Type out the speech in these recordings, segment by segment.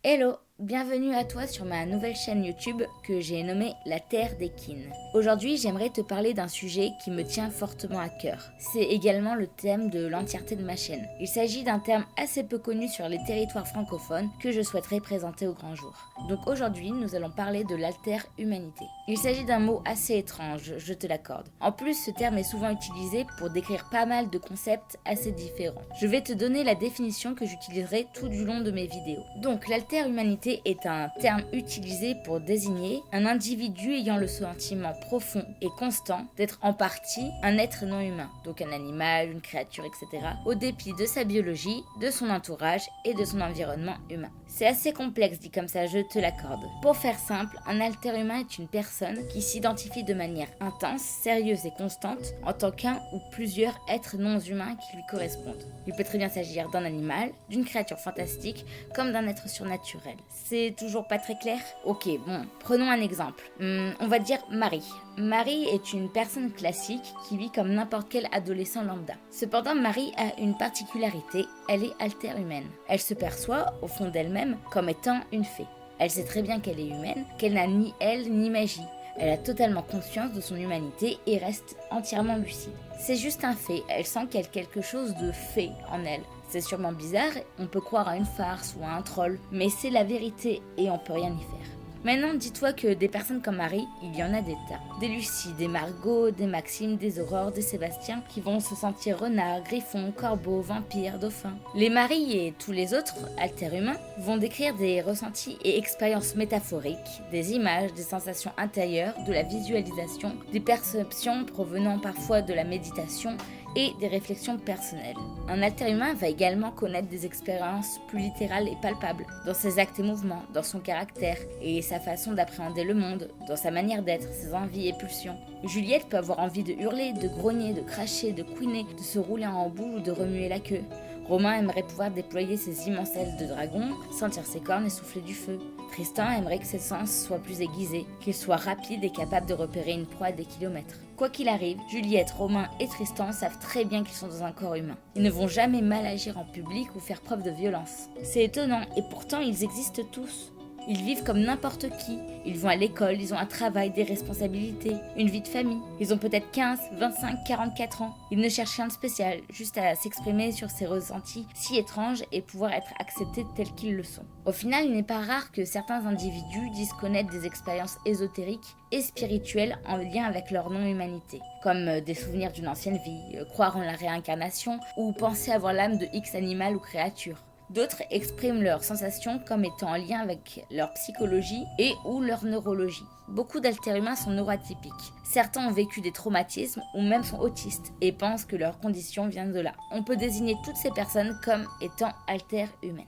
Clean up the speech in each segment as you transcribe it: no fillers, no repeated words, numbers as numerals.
Hello, bienvenue à toi sur ma nouvelle chaîne YouTube que j'ai nommée La Terre des Kines. Aujourd'hui, j'aimerais te parler d'un sujet qui me tient fortement à cœur. C'est également le thème de l'entièreté de ma chaîne. Il s'agit d'un terme assez peu connu sur les territoires francophones que je souhaiterais présenter au grand jour. Donc aujourd'hui, nous allons parler de l'alter-humanité. Il s'agit d'un mot assez étrange, je te l'accorde. En plus, ce terme est souvent utilisé pour décrire pas mal de concepts assez différents. Je vais te donner la définition que j'utiliserai tout du long de mes vidéos. Donc, l'alter-humanité est un terme utilisé pour désigner un individu ayant le sentiment profond et constant d'être en partie un être non humain, donc un animal, une créature, etc., au dépit de sa biologie, de son entourage et de son environnement humain. C'est assez complexe dit comme ça, je te l'accorde. Pour faire simple, un alter-humain est une personne qui s'identifie de manière intense, sérieuse et constante en tant qu'un ou plusieurs êtres non humains qui lui correspondent. Il peut très bien s'agir d'un animal, d'une créature fantastique, comme d'un être surnaturel. C'est toujours pas très clair ? Ok, bon, prenons un exemple. On va dire Marie. Marie est une personne classique qui vit comme n'importe quel adolescent lambda. Cependant, Marie a une particularité, elle est alter-humaine. Elle se perçoit, au fond d'elle-même, comme étant une fée. Elle sait très bien qu'elle est humaine, qu'elle n'a ni aile ni magie. Elle a totalement conscience de son humanité et reste entièrement lucide. C'est juste un fait, elle sent qu'il y a quelque chose de fée en elle. C'est sûrement bizarre, on peut croire à une farce ou à un troll, mais c'est la vérité et on peut rien y faire. Maintenant, dis-toi que des personnes comme Marie, il y en a des tas. Des Lucie, des Margot, des Maxime, des Aurore, des Sébastien, qui vont se sentir renards, griffons, corbeaux, vampires, dauphins. Les Marie et tous les autres, alter-humains, vont décrire des ressentis et expériences métaphoriques, des images, des sensations intérieures, de la visualisation, des perceptions provenant parfois de la méditation, et des réflexions personnelles. Un alter-humain va également connaître des expériences plus littérales et palpables, dans ses actes et mouvements, dans son caractère et sa façon d'appréhender le monde, dans sa manière d'être, ses envies et pulsions. Juliette peut avoir envie de hurler, de grogner, de cracher, de couiner, de se rouler en boule ou de remuer la queue. Romain aimerait pouvoir déployer ses immenses ailes de dragon, sentir ses cornes et souffler du feu. Tristan aimerait que ses sens soient plus aiguisés, qu'il soit rapide et capable de repérer une proie à des kilomètres. Quoi qu'il arrive, Juliette, Romain et Tristan savent très bien qu'ils sont dans un corps humain. Ils ne vont jamais mal agir en public ou faire preuve de violence. C'est étonnant, et pourtant ils existent tous. Ils vivent comme n'importe qui. Ils vont à l'école, ils ont un travail, des responsabilités, une vie de famille. Ils ont peut-être 15, 25, 44 ans. Ils ne cherchent rien de spécial, juste à s'exprimer sur ces ressentis si étranges et pouvoir être acceptés tels qu'ils le sont. Au final, il n'est pas rare que certains individus disent connaître des expériences ésotériques et spirituelles en lien avec leur non-humanité, comme des souvenirs d'une ancienne vie, croire en la réincarnation ou penser avoir l'âme de X animal ou créature. D'autres expriment leurs sensations comme étant en lien avec leur psychologie et ou leur neurologie. Beaucoup d'alter-humains sont neuroatypiques. Certains ont vécu des traumatismes ou même sont autistes et pensent que leur condition vient de là. On peut désigner toutes ces personnes comme étant alter-humaines.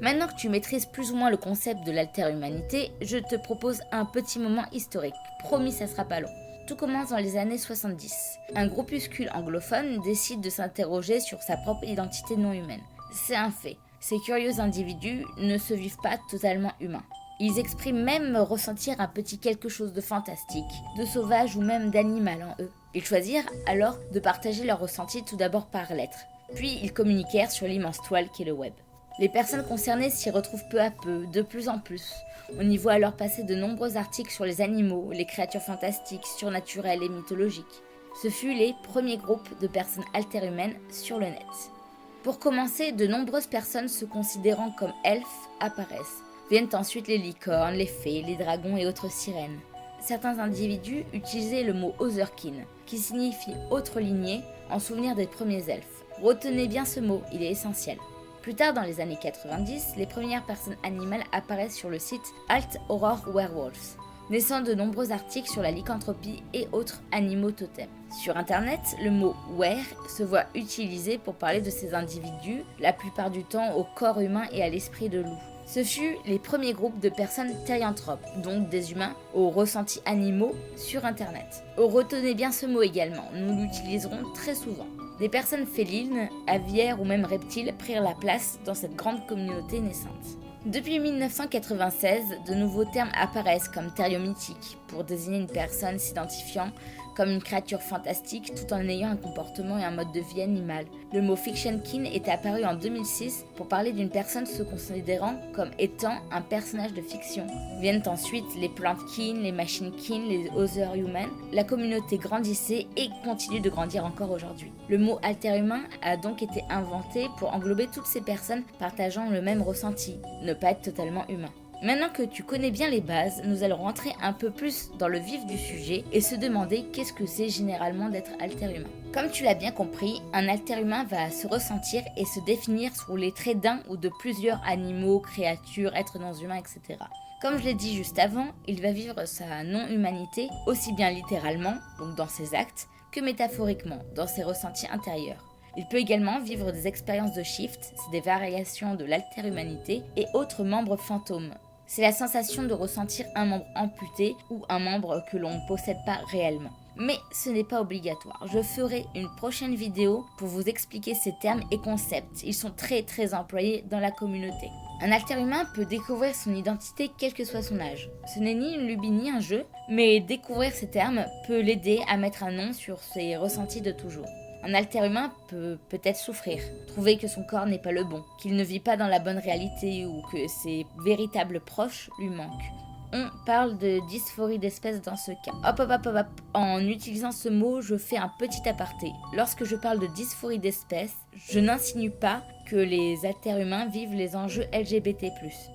Maintenant que tu maîtrises plus ou moins le concept de l'alter-humanité, je te propose un petit moment historique. Promis, ça sera pas long. Tout commence dans les années 70. Un groupuscule anglophone décide de s'interroger sur sa propre identité non humaine. C'est un fait. Ces curieux individus ne se vivent pas totalement humains. Ils expriment même ressentir un petit quelque chose de fantastique, de sauvage ou même d'animal en eux. Ils choisirent alors de partager leurs ressentis tout d'abord par lettres. Puis ils communiquèrent sur l'immense toile qu'est le web. Les personnes concernées s'y retrouvent peu à peu, de plus en plus. On y voit alors passer de nombreux articles sur les animaux, les créatures fantastiques, surnaturelles et mythologiques. Ce fut les premiers groupes de personnes alter-humaines sur le net. Pour commencer, de nombreuses personnes se considérant comme elfes apparaissent. Viennent ensuite les licornes, les fées, les dragons et autres sirènes. Certains individus utilisaient le mot Otherkin, qui signifie autre lignée, en souvenir des premiers elfes. Retenez bien ce mot, il est essentiel. Plus tard dans les années 90, les premières personnes animales apparaissent sur le site Alt Horror Werewolves, naissant de nombreux articles sur la lycanthropie et autres animaux totems. Sur internet, le mot were se voit utilisé pour parler de ces individus, la plupart du temps au corps humain et à l'esprit de loup. Ce fut les premiers groupes de personnes therianthropes, donc des humains, aux ressentis animaux sur internet. Retenez bien ce mot également, nous l'utiliserons très souvent. Des personnes félines, aviaires ou même reptiles prirent la place dans cette grande communauté naissante. Depuis 1996, de nouveaux termes apparaissent comme thériomythique pour désigner une personne s'identifiant comme une créature fantastique tout en ayant un comportement et un mode de vie animal. Le mot fiction kin est apparu en 2006 pour parler d'une personne se considérant comme étant un personnage de fiction. Viennent ensuite les plantes kin, les machines kin, les other humans. La communauté grandissait et continue de grandir encore aujourd'hui. Le mot alter humain a donc été inventé pour englober toutes ces personnes partageant le même ressenti, ne pas être totalement humain. Maintenant que tu connais bien les bases, nous allons rentrer un peu plus dans le vif du sujet et se demander qu'est-ce que c'est généralement d'être alter-humain. Comme tu l'as bien compris, un alter-humain va se ressentir et se définir sous les traits d'un ou de plusieurs animaux, créatures, êtres non humains, etc. Comme je l'ai dit juste avant, il va vivre sa non-humanité aussi bien littéralement, donc dans ses actes, que métaphoriquement, dans ses ressentis intérieurs. Il peut également vivre des expériences de shift, c'est des variations de l'alter-humanité, et autres membres fantômes. C'est la sensation de ressentir un membre amputé ou un membre que l'on ne possède pas réellement. Mais ce n'est pas obligatoire. Je ferai une prochaine vidéo pour vous expliquer ces termes et concepts. Ils sont très employés dans la communauté. Un alter-humain peut découvrir son identité quel que soit son âge. Ce n'est ni une lubie ni un jeu, mais découvrir ces termes peut l'aider à mettre un nom sur ses ressentis de toujours. Un alter-humain peut peut-être souffrir, trouver que son corps n'est pas le bon, qu'il ne vit pas dans la bonne réalité ou que ses véritables proches lui manquent. On parle de dysphorie d'espèce dans ce cas. Hop. En utilisant ce mot, je fais un petit aparté. Lorsque je parle de dysphorie d'espèce, je n'insinue pas que les alter-humains vivent les enjeux LGBT+.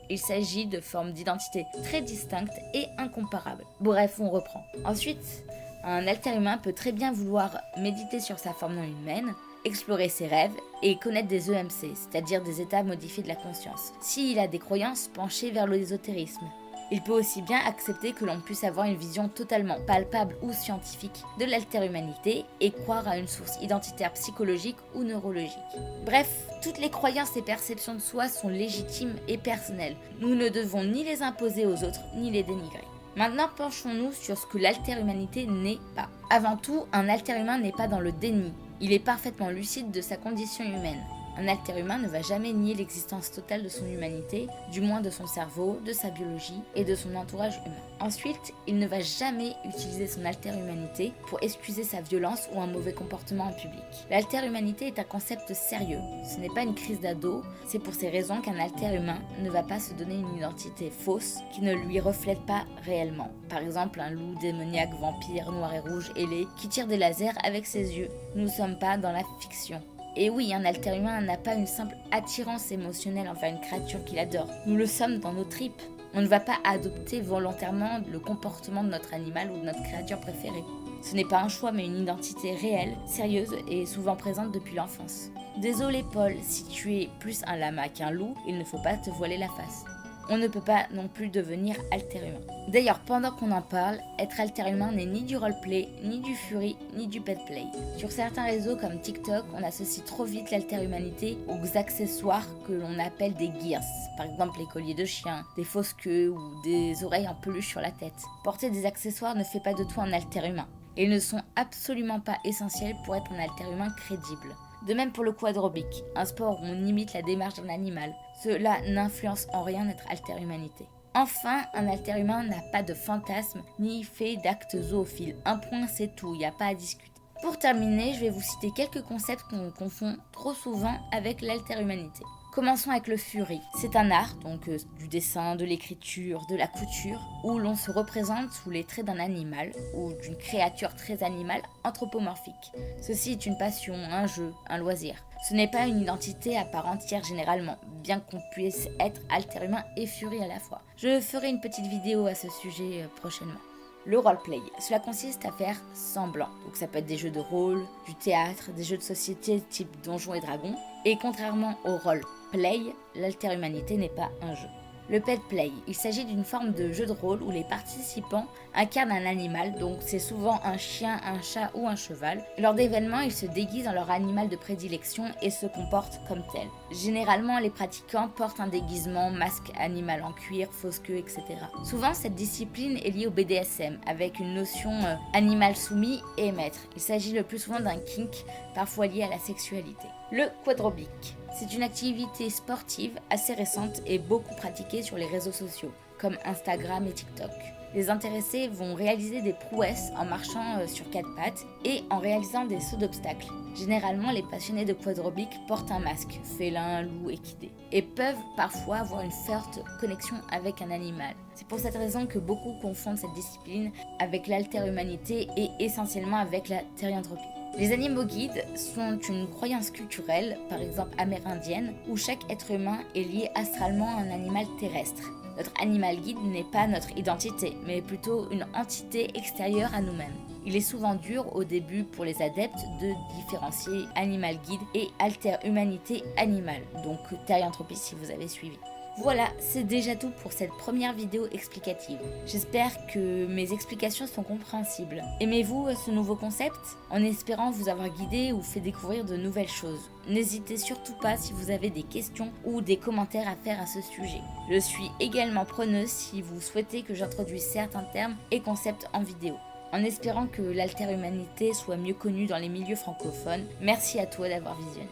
Il s'agit de formes d'identité très distinctes et incomparables. Bref, on reprend. Ensuite, un alter-humain peut très bien vouloir méditer sur sa forme non humaine, explorer ses rêves et connaître des EMC, c'est-à-dire des états modifiés de la conscience. S'il a des croyances penchées vers l'ésotérisme, il peut aussi bien accepter que l'on puisse avoir une vision totalement palpable ou scientifique de l'alter-humanité et croire à une source identitaire psychologique ou neurologique. Bref, toutes les croyances et perceptions de soi sont légitimes et personnelles. Nous ne devons ni les imposer aux autres, ni les dénigrer. Maintenant, penchons-nous sur ce que l'alter-humanité n'est pas. Avant tout, un alter-humain n'est pas dans le déni. Il est parfaitement lucide de sa condition humaine. Un alter-humain ne va jamais nier l'existence totale de son humanité, du moins de son cerveau, de sa biologie et de son entourage humain. Ensuite, il ne va jamais utiliser son alter-humanité pour excuser sa violence ou un mauvais comportement en public. L'alter-humanité est un concept sérieux. Ce n'est pas une crise d'ado, c'est pour ces raisons qu'un alter-humain ne va pas se donner une identité fausse qui ne lui reflète pas réellement. Par exemple, un loup démoniaque, vampire, noir et rouge, ailé, qui tire des lasers avec ses yeux. Nous ne sommes pas dans la fiction. Et oui, un alter-humain n'a pas une simple attirance émotionnelle envers une créature qu'il adore. Nous le sommes dans nos tripes. On ne va pas adopter volontairement le comportement de notre animal ou de notre créature préférée. Ce n'est pas un choix mais une identité réelle, sérieuse et souvent présente depuis l'enfance. Désolé Paul, si tu es plus un lama qu'un loup, il ne faut pas te voiler la face. On ne peut pas non plus devenir alter-humain. D'ailleurs, pendant qu'on en parle, être alter-humain n'est ni du roleplay, ni du fury, ni du pet play. Sur certains réseaux comme TikTok, on associe trop vite l'alter-humanité aux accessoires que l'on appelle des gears. Par exemple, les colliers de chien, des fausses queues ou des oreilles en peluche sur la tête. Porter des accessoires ne fait pas de toi un alter-humain. Et ils ne sont absolument pas essentiels pour être un alter-humain crédible. De même pour le quadrobique, un sport où on imite la démarche d'un animal. Cela n'influence en rien notre alter-humanité. Enfin, un alter-humain n'a pas de fantasme ni fait d'actes zoophiles. Un point, c'est tout, il n'y a pas à discuter. Pour terminer, je vais vous citer quelques concepts qu'on confond trop souvent avec l'alter-humanité. Commençons avec le fury. C'est un art, donc du dessin, de l'écriture, de la couture, où l'on se représente sous les traits d'un animal ou d'une créature très animale anthropomorphique. Ceci est une passion, un jeu, un loisir. Ce n'est pas une identité à part entière généralement, bien qu'on puisse être alter-humain et fury à la fois. Je ferai une petite vidéo à ce sujet prochainement. Le roleplay, cela consiste à faire semblant. Donc ça peut être des jeux de rôle, du théâtre, des jeux de société type Donjons et Dragons. Et contrairement au roleplay, l'alter-humanité n'est pas un jeu. Le pet play, il s'agit d'une forme de jeu de rôle où les participants incarnent un animal, donc c'est souvent un chien, un chat ou un cheval. Lors d'événements, ils se déguisent en leur animal de prédilection et se comportent comme tel. Généralement, les pratiquants portent un déguisement, masque animal en cuir, fausse queue, etc. Souvent, cette discipline est liée au BDSM, avec une notion animal soumis et maître. Il s'agit le plus souvent d'un kink, parfois lié à la sexualité. Le quadrobique. C'est une activité sportive assez récente et beaucoup pratiquée sur les réseaux sociaux, comme Instagram et TikTok. Les intéressés vont réaliser des prouesses en marchant sur 4 pattes et en réalisant des sauts d'obstacles. Généralement, les passionnés de quadruplique portent un masque, félin, loup, équidé, et peuvent parfois avoir une forte connexion avec un animal. C'est pour cette raison que beaucoup confondent cette discipline avec l'haltérohumanité et essentiellement avec la thérianthropie. Les animaux guides sont une croyance culturelle, par exemple amérindienne, où chaque être humain est lié astralement à un animal terrestre. Notre animal guide n'est pas notre identité, mais plutôt une entité extérieure à nous-mêmes. Il est souvent dur au début pour les adeptes de différencier animal guide et alter-humanité animale, donc thérianthropie si vous avez suivi. Voilà, c'est déjà tout pour cette première vidéo explicative. J'espère que mes explications sont compréhensibles. Aimez-vous ce nouveau concept ? En espérant vous avoir guidé ou fait découvrir de nouvelles choses. N'hésitez surtout pas si vous avez des questions ou des commentaires à faire à ce sujet. Je suis également preneuse si vous souhaitez que j'introduise certains termes et concepts en vidéo. En espérant que l'alter-humanité soit mieux connue dans les milieux francophones, merci à toi d'avoir visionné.